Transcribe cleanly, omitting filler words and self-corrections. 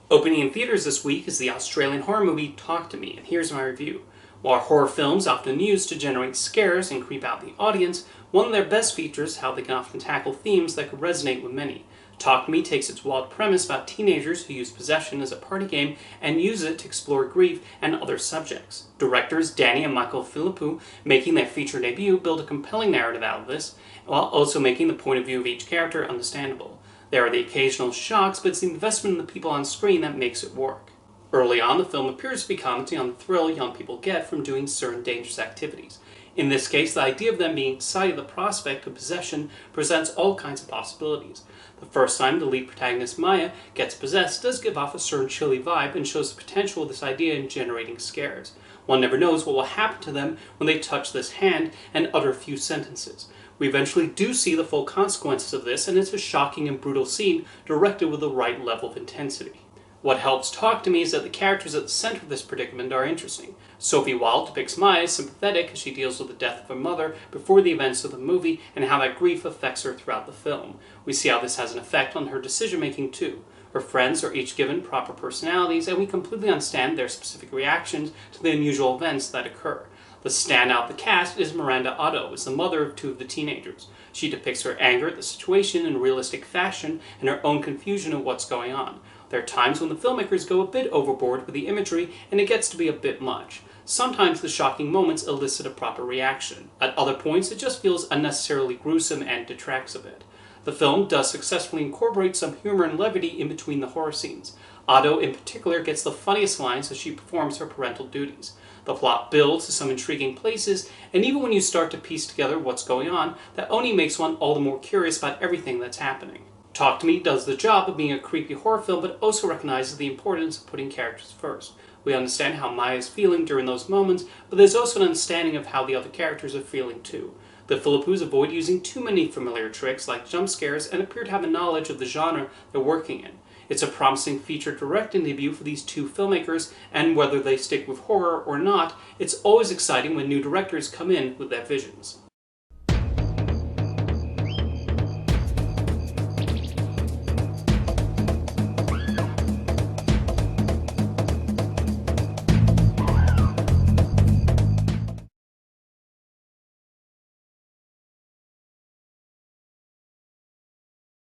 Opening in theaters this week is the Australian horror movie Talk to Me, and here's my review. While horror films often used to generate scares and creep out the audience, one of their best features is how they can often tackle themes that could resonate with many. Talk to Me takes its wild premise about teenagers who use possession as a party game and use it to explore grief and other subjects. Directors Danny and Michael Philippou, making their feature debut, build a compelling narrative out of this, while also making the point of view of each character understandable. There are the occasional shocks, but it's the investment in the people on screen that makes it work. Early on, the film appears to be commenting on the thrill young people get from doing certain dangerous activities. In this case, the idea of them being excited at the prospect of possession presents all kinds of possibilities. The first time the lead protagonist Maya gets possessed does give off a certain chilly vibe and shows the potential of this idea in generating scares. One never knows what will happen to them when they touch this hand and utter a few sentences. We eventually do see the full consequences of this, and it's a shocking and brutal scene directed with the right level of intensity. What helps Talk to Me is that the characters at the center of this predicament are interesting. Sophie Wilde depicts Maya as sympathetic as she deals with the death of her mother before the events of the movie and how that grief affects her throughout the film. We see how this has an effect on her decision-making too. Her friends are each given proper personalities, and we completely understand their specific reactions to the unusual events that occur. The standout of the cast is Miranda Otto as the mother of two of the teenagers. She depicts her anger at the situation in a realistic fashion and her own confusion of what's going on. There are times when the filmmakers go a bit overboard with the imagery and it gets to be a bit much. Sometimes the shocking moments elicit a proper reaction. At other points it just feels unnecessarily gruesome and detracts a bit. The film does successfully incorporate some humor and levity in between the horror scenes. Otto in particular gets the funniest lines as she performs her parental duties. The plot builds to some intriguing places, and even when you start to piece together what's going on, that only makes one all the more curious about everything that's happening. Talk to Me does the job of being a creepy horror film, but also recognizes the importance of putting characters first. We understand how Maya is feeling during those moments, but there's also an understanding of how the other characters are feeling too. The Philippous avoid using too many familiar tricks like jump scares and appear to have a knowledge of the genre they're working in. It's a promising feature directing debut for these two filmmakers, and whether they stick with horror or not, it's always exciting when new directors come in with their visions.